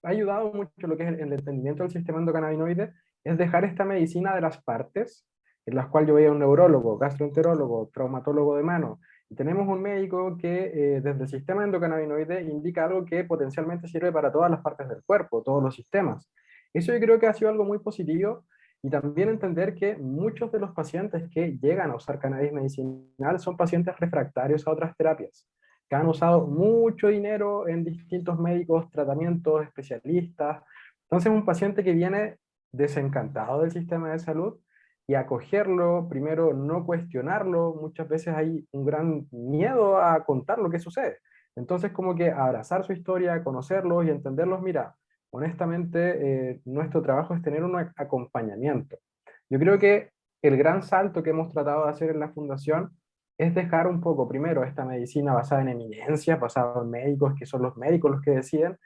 Speaker 3: ayudado mucho lo que es el entendimiento del sistema endocannabinoide es dejar esta medicina de las partes, en las cuales yo veía un neurólogo, gastroenterólogo, traumatólogo de mano, y tenemos un médico que desde el sistema endocannabinoide indica algo que potencialmente sirve para todas las partes del cuerpo, todos los sistemas. Eso yo creo que ha sido algo muy positivo y también entender que muchos de los pacientes que llegan a usar cannabis medicinal son pacientes refractarios a otras terapias, que han usado mucho dinero en distintos médicos, tratamientos, especialistas. Entonces un paciente que viene desencantado del sistema de salud y acogerlo, primero no cuestionarlo, muchas veces hay un gran miedo a contar lo que sucede. Entonces como que abrazar su historia, conocerlos y entenderlos, mira, honestamente nuestro trabajo es tener un acompañamiento. Yo creo que el gran salto que hemos tratado de hacer en la fundación es dejar un poco, primero, esta medicina basada en evidencias, basada en médicos, que son los médicos los que deciden.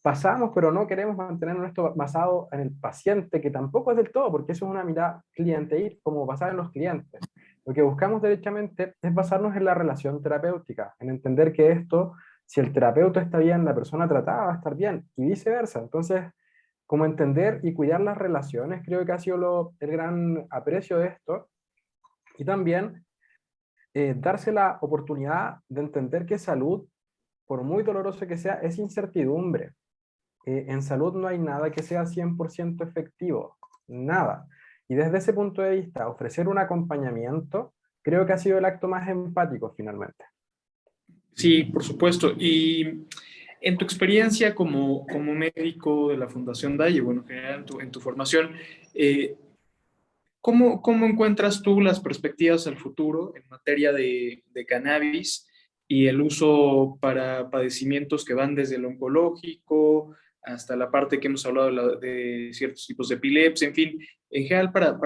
Speaker 3: Pasamos, pero no queremos mantener esto basado en el paciente, que tampoco es del todo, porque eso es una mirada clienteil, como basada en los clientes. Lo que buscamos derechamente es basarnos en la relación terapéutica, en entender que esto, si el terapeuta está bien, la persona tratada va a estar bien, y viceversa. Entonces, como entender y cuidar las relaciones, creo que ha sido el gran aprecio de esto. Y también darse la oportunidad de entender que salud, por muy doloroso que sea, es incertidumbre. En salud no hay nada que sea 100% efectivo, nada. Y desde ese punto de vista, ofrecer un acompañamiento, creo que ha sido el acto más empático finalmente.
Speaker 1: Sí, por supuesto. Y en tu experiencia como médico de la Fundación Daye, bueno, en general en tu formación, ¿cómo encuentras tú las perspectivas al futuro en materia de cannabis y el uso para padecimientos que van desde lo oncológico hasta la parte que hemos hablado de ciertos tipos de epilepsia, en fin, en general para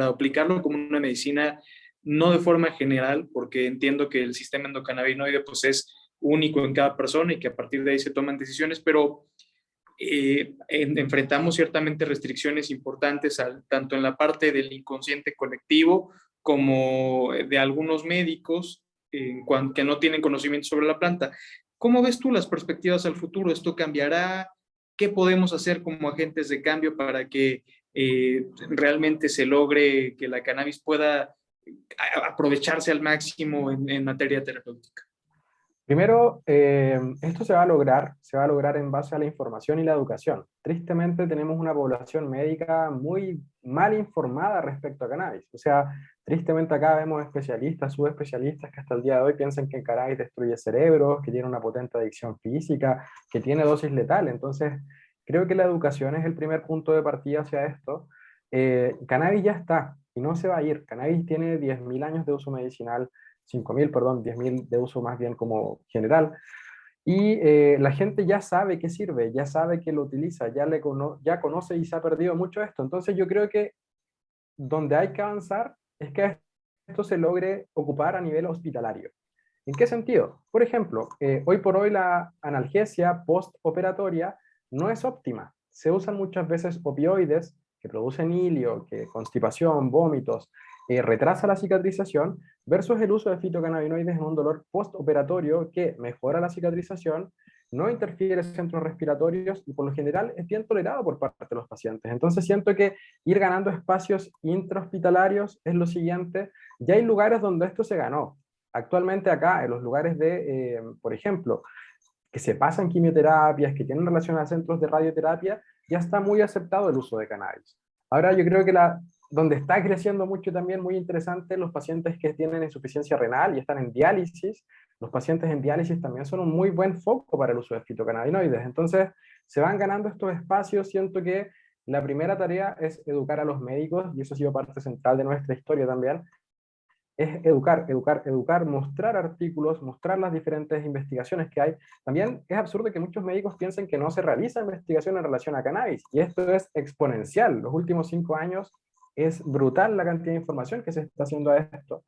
Speaker 1: aplicarlo como una medicina, no de forma general, porque entiendo que el sistema endocannabinoide pues es único en cada persona y que a partir de ahí se toman decisiones, pero enfrentamos ciertamente restricciones importantes tanto en la parte del inconsciente colectivo como de algunos médicos que no tienen conocimiento sobre la planta. ¿Cómo ves tú las perspectivas al futuro? ¿Esto cambiará? ¿Qué podemos hacer como agentes de cambio para que realmente se logre que la cannabis pueda aprovecharse al máximo en materia terapéutica?
Speaker 3: Primero, esto se va a lograr en base a la información y la educación. Tristemente tenemos una población médica muy mal informada respecto a cannabis. O sea, tristemente acá vemos especialistas, subespecialistas que hasta el día de hoy piensan que el cannabis destruye cerebros, que tiene una potente adicción física, que tiene dosis letal. Entonces, creo que la educación es el primer punto de partida hacia esto. Cannabis ya está y no se va a ir. Cannabis tiene 10.000 años de uso medicinal, 5.000, perdón, 10.000 de uso más bien como general. Y la gente ya sabe que sirve, ya sabe que lo utiliza, ya conoce y se ha perdido mucho esto. Entonces yo creo que donde hay que avanzar es que esto se logre ocupar a nivel hospitalario. ¿En qué sentido? Por ejemplo, hoy por hoy la analgesia postoperatoria no es óptima. se usan muchas veces opioides que producen hilio, que constipación, vómitos, retrasa la cicatrización, versus el uso de fitocannabinoides en un dolor postoperatorio que mejora la cicatrización, no interfiere en centros respiratorios y por lo general es bien tolerado por parte de los pacientes. Entonces siento que ir ganando espacios intrahospitalarios es lo siguiente. Ya hay lugares donde esto se ganó. Actualmente acá, en los lugares de, por ejemplo, que se pasan quimioterapias, que tienen relación a centros de radioterapia, ya está muy aceptado el uso de cannabis. Ahora yo creo que donde está creciendo mucho también, muy interesante, los pacientes que tienen insuficiencia renal y están en diálisis, los pacientes en diálisis también son un muy buen foco para el uso de fitocannabinoides. Entonces, se van ganando estos espacios. Siento que la primera tarea es educar a los médicos, y eso ha sido parte central de nuestra historia también, es educar, educar, educar, mostrar artículos, mostrar las diferentes investigaciones que hay. También es absurdo que muchos médicos piensen que no se realiza investigación en relación a cannabis, y esto es exponencial. Los últimos 5 años es brutal la cantidad de información que se está haciendo a esto.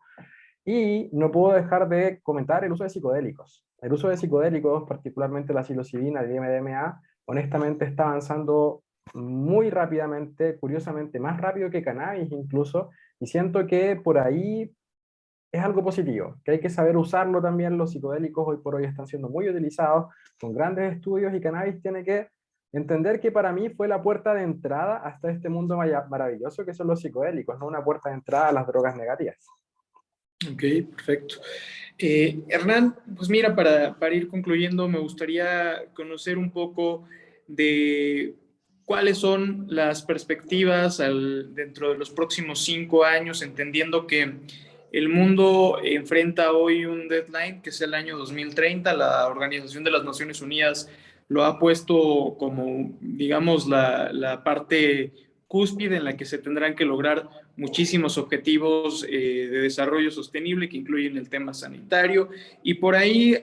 Speaker 3: Y no puedo dejar de comentar el uso de psicodélicos. El uso de psicodélicos, particularmente la psilocibina, el MDMA, honestamente está avanzando muy rápidamente, curiosamente más rápido que cannabis incluso, y siento que por ahí es algo positivo, que hay que saber usarlo también. Los psicodélicos hoy por hoy están siendo muy utilizados con grandes estudios, y cannabis tiene que entender que para mí fue la puerta de entrada hasta este mundo maravilloso que son los psicodélicos, no una puerta de entrada a las drogas negativas.
Speaker 1: Ok, perfecto. Hernán, pues mira, para ir concluyendo, me gustaría conocer un poco de cuáles son las perspectivas dentro de los próximos 5 años, entendiendo que el mundo enfrenta hoy un deadline que es el año 2030. La Organización de las Naciones Unidas lo ha puesto como, digamos, la parte cúspide en la que se tendrán que lograr muchísimos objetivos de desarrollo sostenible que incluyen el tema sanitario, y por ahí,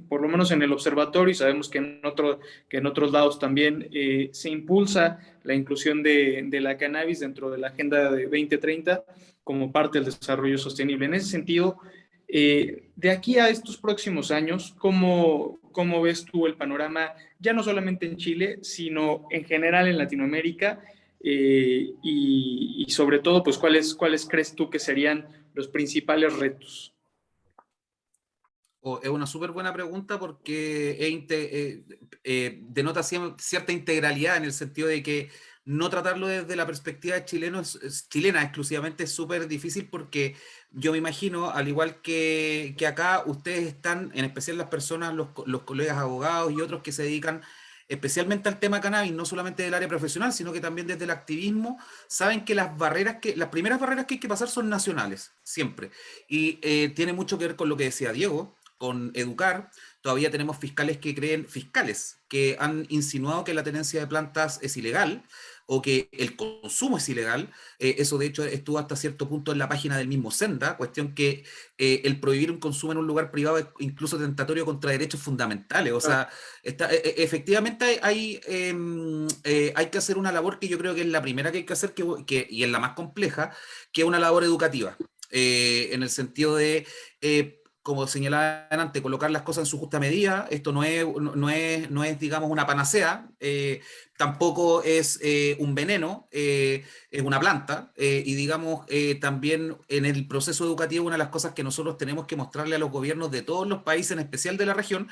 Speaker 1: por lo menos en el observatorio, y sabemos que en otros lados también se impulsa la inclusión de la cannabis dentro de la Agenda de 2030 como parte del desarrollo sostenible. En ese sentido, de aquí a estos próximos años, ¿cómo ves tú el panorama, ya no solamente en Chile, sino en general en Latinoamérica? Y sobre todo, pues, ¿cuáles crees tú que serían los principales retos?
Speaker 2: Es una súper buena pregunta porque denota cierta integralidad, en el sentido de que no tratarlo desde la perspectiva chilena exclusivamente es súper difícil, porque yo me imagino, al igual que acá, ustedes están, en especial las personas, los colegas abogados y otros que se dedican especialmente al tema cannabis, no solamente del área profesional, sino que también desde el activismo, saben que las primeras barreras que hay que pasar son nacionales, siempre. Y tiene mucho que ver con lo que decía Diego, con educar. Todavía tenemos fiscales que han insinuado que la tenencia de plantas es ilegal o que el consumo es ilegal. Eso de hecho estuvo hasta cierto punto en la página del mismo Senda, cuestión que el prohibir un consumo en un lugar privado es incluso tentatorio contra derechos fundamentales. O sea, efectivamente hay que hacer una labor que yo creo que es la primera que hay que hacer, y es la más compleja, que es una labor educativa. En el sentido de como señalaba antes, colocar las cosas en su justa medida. Esto no es digamos, una panacea, tampoco es un veneno, es una planta, y digamos, también en el proceso educativo, una de las cosas que nosotros tenemos que mostrarle a los gobiernos de todos los países, en especial de la región,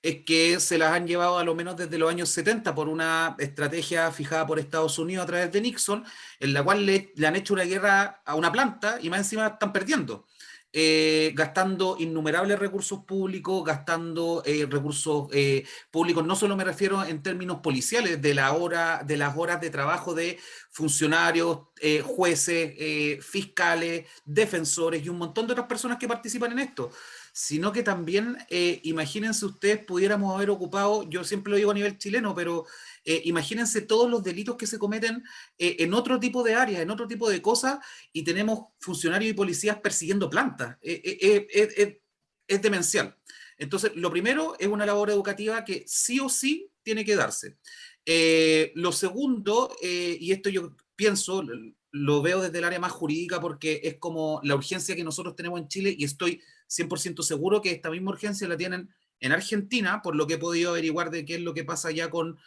Speaker 2: es que se las han llevado a lo menos desde los años 70 por una estrategia fijada por Estados Unidos a través de Nixon, en la cual le han hecho una guerra a una planta y más encima están perdiendo. Gastando innumerables recursos públicos, gastando recursos públicos, no solo me refiero en términos policiales, de las horas de trabajo de funcionarios, jueces, fiscales, defensores y un montón de otras personas que participan en esto, sino que también, imagínense ustedes, pudiéramos haber ocupado, yo siempre lo digo a nivel chileno, pero imagínense todos los delitos que se cometen en otro tipo de áreas, en otro tipo de cosas, y tenemos funcionarios y policías persiguiendo plantas. Es demencial. Entonces, lo primero es una labor educativa que sí o sí tiene que darse. Lo segundo, y esto yo pienso, lo veo desde el área más jurídica, porque es como la urgencia que nosotros tenemos en Chile, y estoy 100% seguro que esta misma urgencia la tienen en Argentina, por lo que he podido averiguar de qué es lo que pasa ya con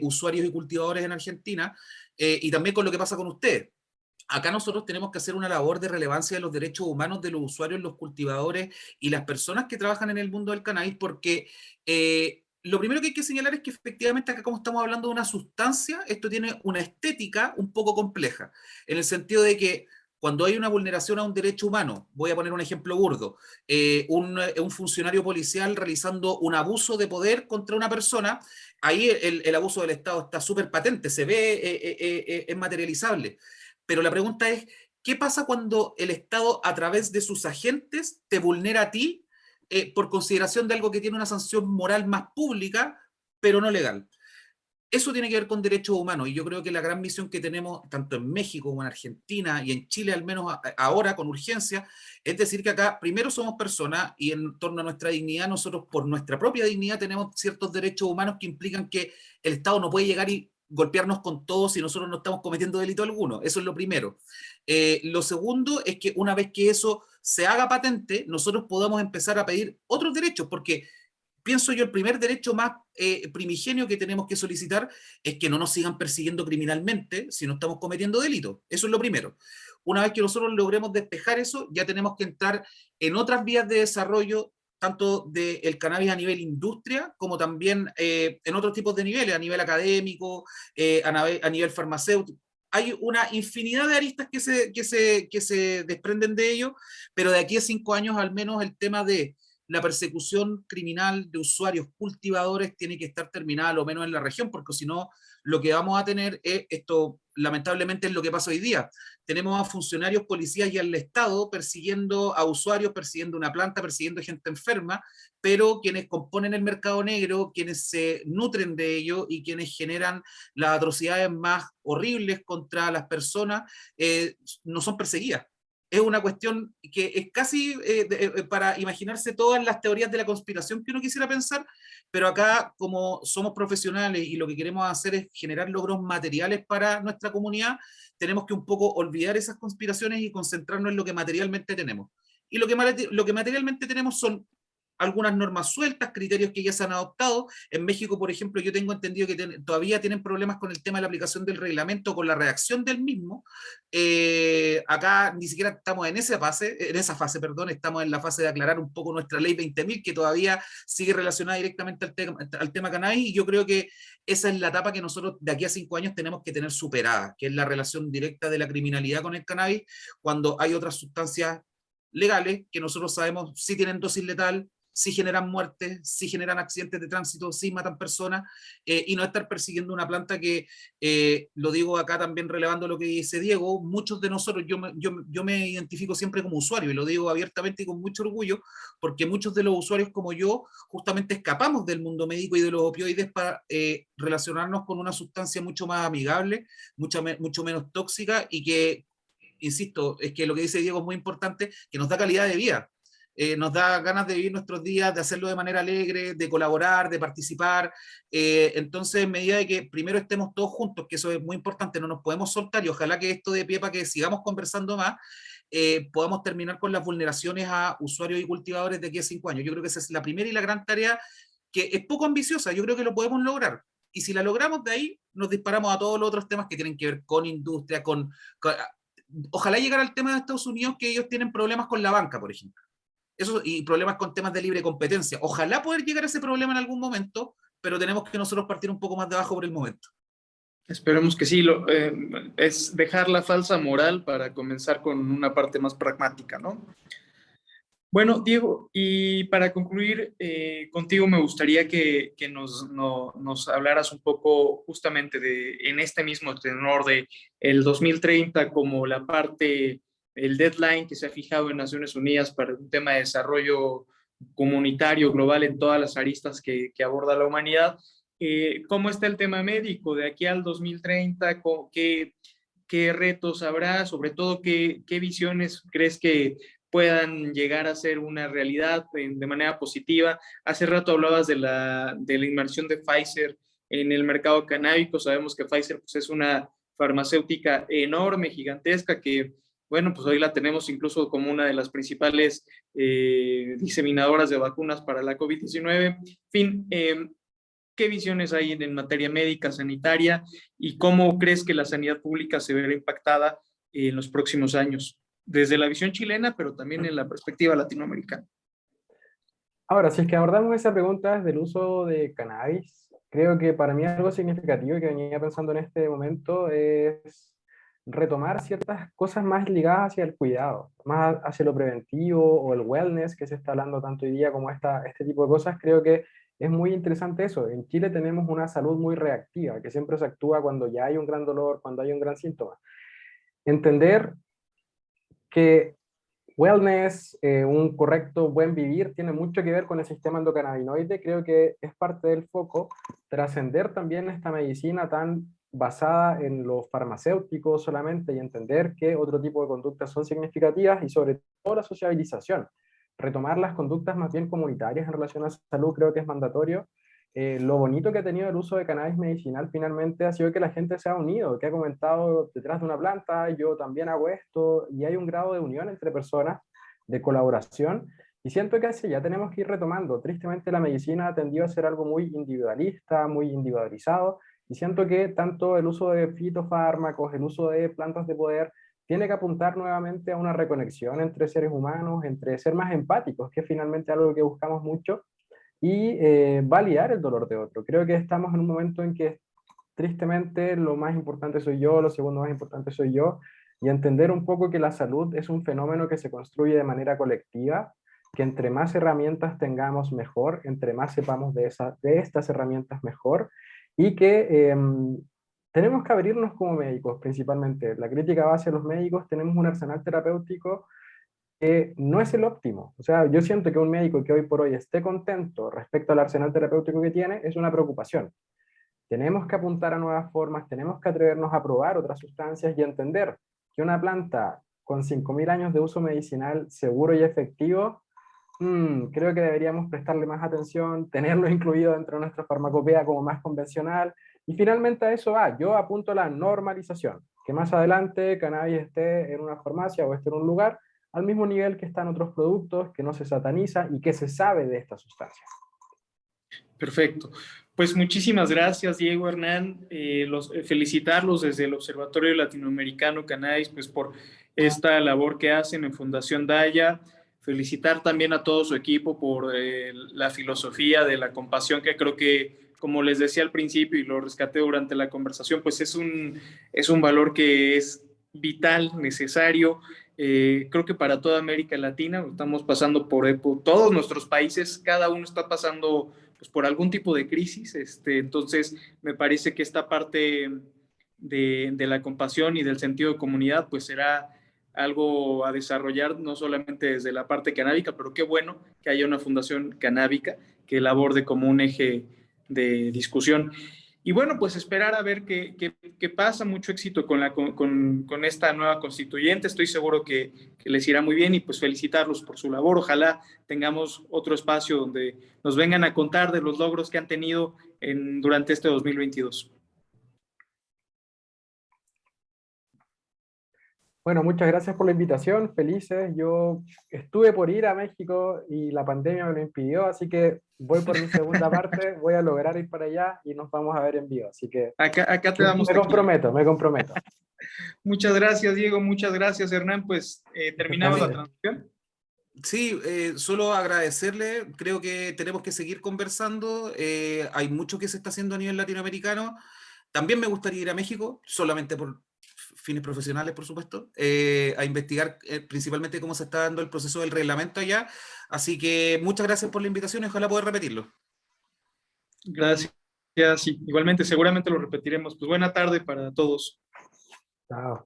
Speaker 2: usuarios y cultivadores en Argentina, y también con lo que pasa con ustedes. Acá nosotros tenemos que hacer una labor de relevancia de los derechos humanos de los usuarios, los cultivadores y las personas que trabajan en el mundo del cannabis, porque lo primero que hay que señalar es que efectivamente acá, como estamos hablando de una sustancia, esto tiene una estética un poco compleja, en el sentido de que cuando hay una vulneración a un derecho humano, voy a poner un ejemplo burdo, un funcionario policial realizando un abuso de poder contra una persona, ahí el abuso del Estado está súper patente, se ve, es materializable. Pero la pregunta es, ¿qué pasa cuando el Estado, a través de sus agentes, te vulnera a ti por consideración de algo que tiene una sanción moral más pública, pero no legal? Eso tiene que ver con derechos humanos, y yo creo que la gran misión que tenemos, tanto en México como en Argentina, y en Chile al menos ahora con urgencia, es decir que acá primero somos personas, y en torno a nuestra dignidad, nosotros por nuestra propia dignidad tenemos ciertos derechos humanos que implican que el Estado no puede llegar y golpearnos con todo si nosotros no estamos cometiendo delito alguno. Eso es lo primero. Lo segundo es que una vez que eso se haga patente, nosotros podamos empezar a pedir otros derechos, porque pienso yo, el primer derecho más primigenio que tenemos que solicitar es que no nos sigan persiguiendo criminalmente si no estamos cometiendo delitos. Eso es lo primero. Una vez que nosotros logremos despejar eso, ya tenemos que entrar en otras vías de desarrollo, tanto del cannabis a nivel industria, como también en otros tipos de niveles, a nivel académico, a nivel farmacéutico. Hay una infinidad de aristas que se desprenden de ello, pero de aquí a 5 años al menos el tema de la persecución criminal de usuarios cultivadores tiene que estar terminada, lo menos en la región, porque si no, lo que vamos a tener es esto, lamentablemente es lo que pasa hoy día. Tenemos a funcionarios, policías y al Estado persiguiendo a usuarios, persiguiendo una planta, persiguiendo gente enferma, pero quienes componen el mercado negro, quienes se nutren de ello y quienes generan las atrocidades más horribles contra las personas, no son perseguidas. Es una cuestión que es casi para imaginarse todas las teorías de la conspiración que uno quisiera pensar, pero acá, como somos profesionales y lo que queremos hacer es generar logros materiales para nuestra comunidad, tenemos que un poco olvidar esas conspiraciones y concentrarnos en lo que materialmente tenemos. Y lo que materialmente tenemos son algunas normas sueltas, criterios que ya se han adoptado. En México, por ejemplo, yo tengo entendido que todavía tienen problemas con el tema de la aplicación del reglamento, con la redacción del mismo. Acá ni siquiera estamos en esa fase, perdón, estamos en la fase de aclarar un poco nuestra ley 20.000, que todavía sigue relacionada directamente al tema cannabis, y yo creo que esa es la etapa que nosotros de aquí a 5 años tenemos que tener superada, que es la relación directa de la criminalidad con el cannabis, cuando hay otras sustancias legales que nosotros sabemos si tienen dosis letal, si generan muertes, si generan accidentes de tránsito, si matan personas, y no estar persiguiendo una planta que, lo digo acá también relevando lo que dice Diego, muchos de nosotros, yo me identifico siempre como usuario, y lo digo abiertamente y con mucho orgullo, porque muchos de los usuarios como yo, justamente escapamos del mundo médico y de los opioides para relacionarnos con una sustancia mucho más amigable, mucho menos tóxica, y que, insisto, es que lo que dice Diego es muy importante, que nos da calidad de vida. Nos da ganas de vivir nuestros días, de hacerlo de manera alegre, de colaborar, de participar. Entonces, en medida de que primero estemos todos juntos, que eso es muy importante, no nos podemos soltar, y ojalá que esto dé pie para que sigamos conversando más, podamos terminar con las vulneraciones a usuarios y cultivadores de aquí a 5 años. Yo creo que esa es la primera y la gran tarea, que es poco ambiciosa, yo creo que lo podemos lograr. Y si la logramos, de ahí nos disparamos a todos los otros temas que tienen que ver con industria, ojalá llegar al tema de Estados Unidos, que ellos tienen problemas con la banca, por ejemplo. Eso, y problemas con temas de libre competencia. Ojalá poder llegar a ese problema en algún momento, pero tenemos que nosotros partir un poco más de abajo por el momento.
Speaker 1: Esperemos que sí, es dejar la falsa moral para comenzar con una parte más pragmática, ¿no? Bueno, Diego, y para concluir, contigo me gustaría que nos hablaras un poco justamente en este mismo tenor de el 2030 como la parte, el deadline que se ha fijado en Naciones Unidas para un tema de desarrollo comunitario global en todas las aristas que aborda la humanidad. ¿Cómo está el tema médico de aquí al 2030? ¿Qué retos habrá? Sobre todo, ¿qué visiones crees que puedan llegar a ser una realidad de manera positiva? Hace rato hablabas de la inmersión de Pfizer en el mercado canábico. Sabemos que Pfizer pues, es una farmacéutica enorme, gigantesca, que bueno, pues hoy la tenemos incluso como una de las principales diseminadoras de vacunas para la COVID-19. En fin, ¿qué visiones hay en materia médica, sanitaria, y cómo crees que la sanidad pública se verá impactada en los próximos años? Desde la visión chilena, pero también en la perspectiva latinoamericana.
Speaker 3: Ahora, si es que abordamos esa pregunta del uso de cannabis, creo que para mí algo significativo que venía pensando en este momento es retomar ciertas cosas más ligadas hacia el cuidado, más hacia lo preventivo o el wellness que se está hablando tanto hoy día como este tipo de cosas. Creo que es muy interesante eso. En Chile tenemos una salud muy reactiva, que siempre se actúa cuando ya hay un gran dolor, cuando hay un gran síntoma. Entender que wellness, un correcto buen vivir, tiene mucho que ver con el sistema endocannabinoide. Creo que es parte del foco trascender también esta medicina tan basada en lo farmacéutico solamente y entender que otro tipo de conductas son significativas y sobre todo la sociabilización. Retomar las conductas más bien comunitarias en relación a salud creo que es mandatorio. Lo bonito que ha tenido el uso de cannabis medicinal finalmente ha sido que la gente se ha unido, que ha comentado detrás de una planta, yo también hago esto, y hay un grado de unión entre personas, de colaboración, y siento que así ya tenemos que ir retomando. Tristemente la medicina ha tendido a ser algo muy individualista, muy individualizado, y siento que tanto el uso de fitofármacos, el uso de plantas de poder, tiene que apuntar nuevamente a una reconexión entre seres humanos, entre ser más empáticos, que es finalmente algo que buscamos mucho, y validar el dolor de otro. Creo que estamos en un momento en que tristemente lo más importante soy yo, lo segundo más importante soy yo, y entender un poco que la salud es un fenómeno que se construye de manera colectiva, que entre más herramientas tengamos mejor, entre más sepamos de estas herramientas mejor, y que tenemos que abrirnos como médicos principalmente. La crítica va hacia los médicos, tenemos un arsenal terapéutico que no es el óptimo. O sea, yo siento que un médico que hoy por hoy esté contento respecto al arsenal terapéutico que tiene es una preocupación. Tenemos que apuntar a nuevas formas, tenemos que atrevernos a probar otras sustancias y entender que una planta con 5.000 años de uso medicinal seguro y efectivo, creo que deberíamos prestarle más atención, tenerlo incluido dentro de nuestra farmacopea como más convencional, y finalmente a eso va. Yo apunto a la normalización, que más adelante cannabis esté en una farmacia o esté en un lugar al mismo nivel que están otros productos, que no se sataniza y que se sabe de esta sustancia.
Speaker 1: Perfecto. Pues muchísimas gracias, Diego, Hernán. Felicitarlos desde el Observatorio Latinoamericano Cannabis, pues por esta labor que hacen en Fundación Daya. Felicitar también a todo su equipo por la filosofía de la compasión, que creo que, como les decía al principio y lo rescaté durante la conversación, pues es un valor que es vital, necesario. Creo que para toda América Latina estamos pasando por todos nuestros países, cada uno está pasando pues, por algún tipo de crisis. Entonces, me parece que esta parte de la compasión y del sentido de comunidad, pues será algo a desarrollar, no solamente desde la parte canábica, pero qué bueno que haya una fundación canábica que la aborde como un eje de discusión. Y bueno, pues esperar a ver qué pasa. Mucho éxito con esta nueva constituyente. Estoy seguro que les irá muy bien y pues felicitarlos por su labor. Ojalá tengamos otro espacio donde nos vengan a contar de los logros que han tenido durante este 2022.
Speaker 3: Bueno, muchas gracias por la invitación, felices. Yo estuve por ir a México y la pandemia me lo impidió, así que voy por mi segunda parte, voy a lograr ir para allá y nos vamos a ver en vivo. Así que
Speaker 1: acá te damos.
Speaker 3: Me comprometo.
Speaker 1: Muchas gracias, Diego, muchas gracias, Hernán. Pues terminamos la transmisión.
Speaker 2: Sí, solo agradecerle, creo que tenemos que seguir conversando, hay mucho que se está haciendo a nivel latinoamericano. También me gustaría ir a México, solamente por fines profesionales, por supuesto, a investigar principalmente cómo se está dando el proceso del reglamento allá. Así que muchas gracias por la invitación y ojalá poder repetirlo.
Speaker 1: Gracias, sí, igualmente, seguramente lo repetiremos. Pues buena tarde para todos.
Speaker 3: Chao.